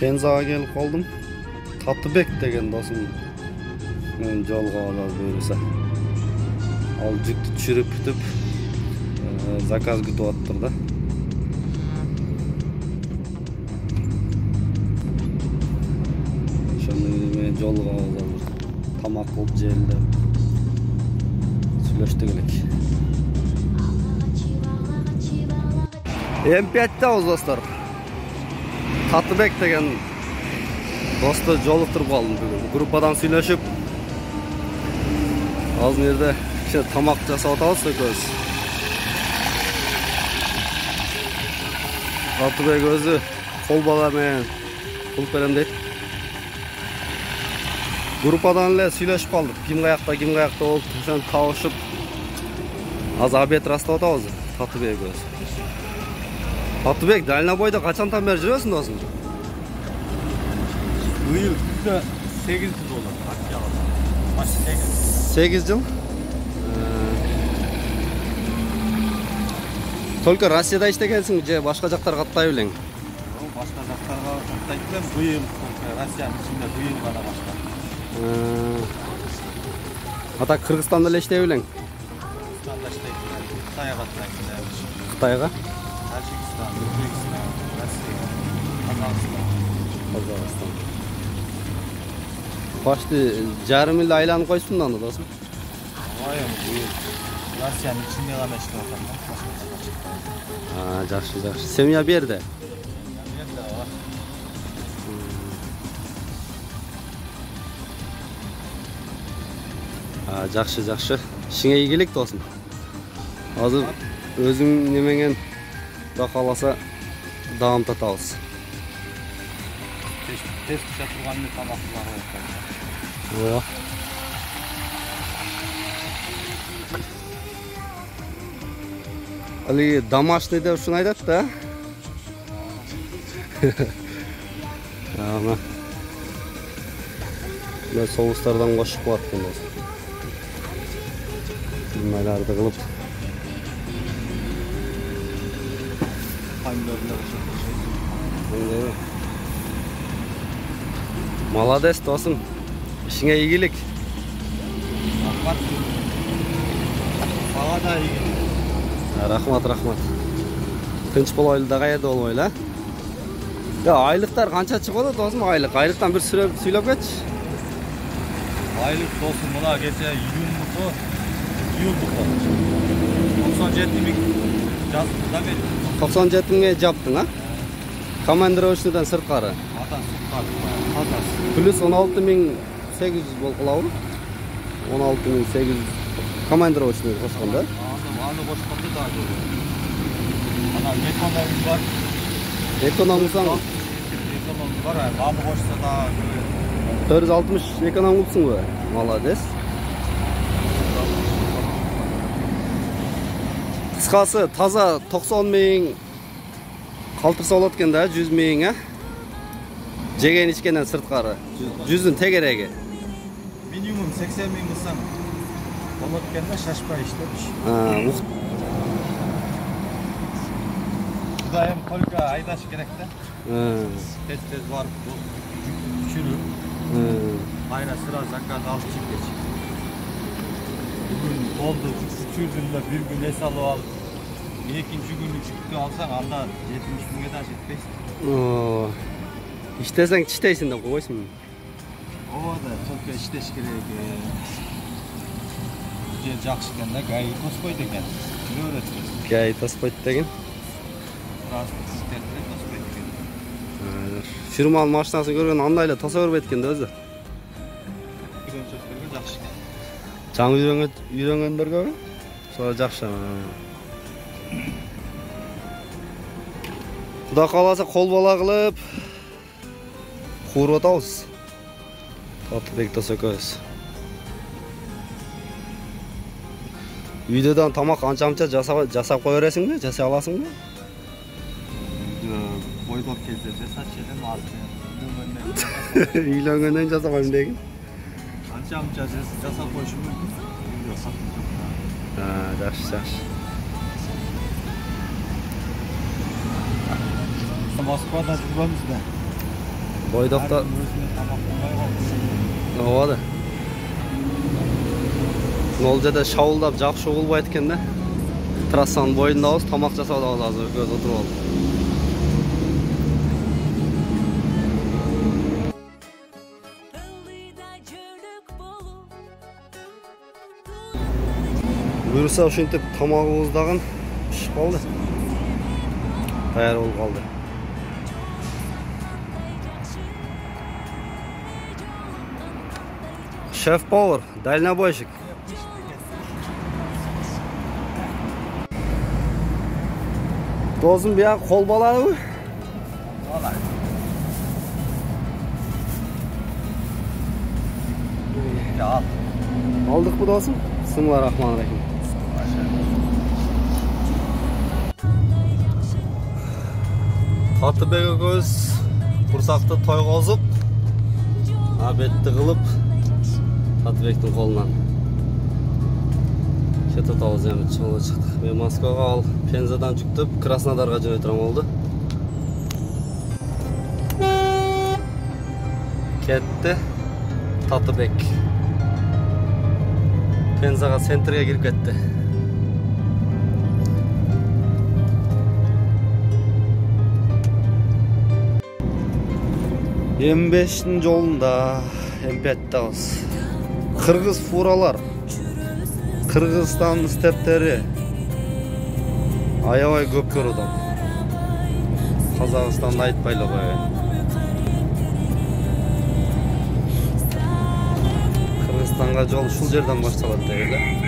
Penzaga kelip kaldım. Tatlıbek degen dostum. Men jolga alab buyursa. Al jükti çürüp бүтүп zakaz күтүп атыптыр да. Ошону мен жолго алып тамак кылып жээлдеп сүйлөштүк элек. М5'те dostlar. Tatlıbek degen dostу жолуктуруп калдым бүгүн. Группадан сүйлөшүп азыр жерде тамак жасап атабыз экөөбүз. Tatlıbek өзү кол бала менен кылып берем дейт. Группадан эле сүйлөшүп калдык. Ким каякта болуп, ошентип табышып азыр обед растап атабыз. Tatlıbek өзү. Tatlıbek, Дальнобойдо качантан бери жүрөсүң досум? Быйыл 8 жыл болот. 8 жыл? Только Россияда иштегенсиң же башка жактарга каттай белең? Башка жактарга каттайт элем. Быйыл Россиянын ичинде быйыл гана баштадым. Ата Кыргызстанда эле иштей белең? Кыргызстанда иштейт. Кытайга каттайт. Кытайга? Тажикстан, Өзбекстан, Россия, Казакстан. Почти жарым эл айланып койсуң да анда досум. Ооба, быйыл Россиянын ичинде гана иштеп атам да. Жакшы. Семья берди. Жакшы. Ишиңе ийгилик досум. Азыр өзүң немеңен да каласа даам татабыз. Тест турган тамактар бар. Ооба. Али домашний деп ушуну айтат да. Ана. Мен соустардан кошуп коет экен досум. Нимелерди кылып. Молодец досум. Ишиңе ийгилик. Рахмат. Сага да ийгилик. Рахмат. Тынч болойлу да кайда болбойлу, а? Айлыктар канча чыгат досум айлык? Айлыктан бир сүйлөп кетчи. Айлык досум мына кече июлдук 97 миң жаздым да мен. 97 миңге жаптың, а? Командировочныйдан сырткары. Плюс 16.800 болкулабы? 16.800 командировочный кошкон да? Аны кошконду да. Ана экономик бар. Экономисаң? Экономик бар, аны кошсо да 460 экономиксың бе? Молодец. Кыскасы таза 90 миң калтырса болот экен да, 100 миң, а? Жеген ичкенден сырткары. 100'ün тегереги. Минимум 80 миң кылсаң болот экен да, шашпай иштепчи. Кудайым только айдаш керек да. Тез барып түшүрүп. Майра сразу заказ алып чыгып кетчи. Бүгүн болду, 3 күндө бир күн эс алып алып, экинчи күнү жүктү алсаң, анда 70 миңге да жетпейсиң. İştesең иштейсиң деп койсуң. Ооба да, только иштеш керек. Жер жакшы экен да, гай тоспойт экен. Гай тоспойт деген. Транспорт системасын тоспойт экен. Фирманын машинасын көргөн андай эле тоса бербейт экен да өзү. Үйрөнчөктөргө жакшы. Жаңы үйрөнгөндөргө ошо жакшы. Кудай кааласа кол бала кылып кууруп атабыз. Tatlıbek экөөбүз. Үйдөдөн тамак анча-мынча жасап кое бересиңби? Жасай аласыңбы? Бойдоп кезде жасачу элем азыр. Үйлөнгөндөн жасабайм деген. Анча-мынча жасап коюшум мүмкүн. Жакшы. Москвада жүргөнбүз да. Бойдақта ооба. Ол жерде шауылдап жакшы болбойт экен да. Трассанын боюндабыз, тамак жасаудабыз азыр көз отуруп алып. Буюрса ушинтип тамагыбыз дагы пишип калды. Даяр болуп калды. Шеф-повар, дальнобойщик. Досым бияк кол баладыбы? Балады. Ал. Алдыкпы досым? Бисмиллахиррахманиррахим. Татыбек экөөбүз курсакты тойгозуп, абетти кылып, Татыбектин колунан кете табыз эми чыгып чыктык. Мен Москвага, ал Пензадан жүктөп Краснодарга жөнөтүрөм болду. Кетти Татыбек. Пензага центрге кирип кетти. М5'ин жолунда, М5'дабыз. Кыргыз фуралар, Кыргызстан стептери аябай көп көрүдүм. Казакстанда айтпайлы койгон. Кыргызстанга жол ушул жерден башталат деп эле.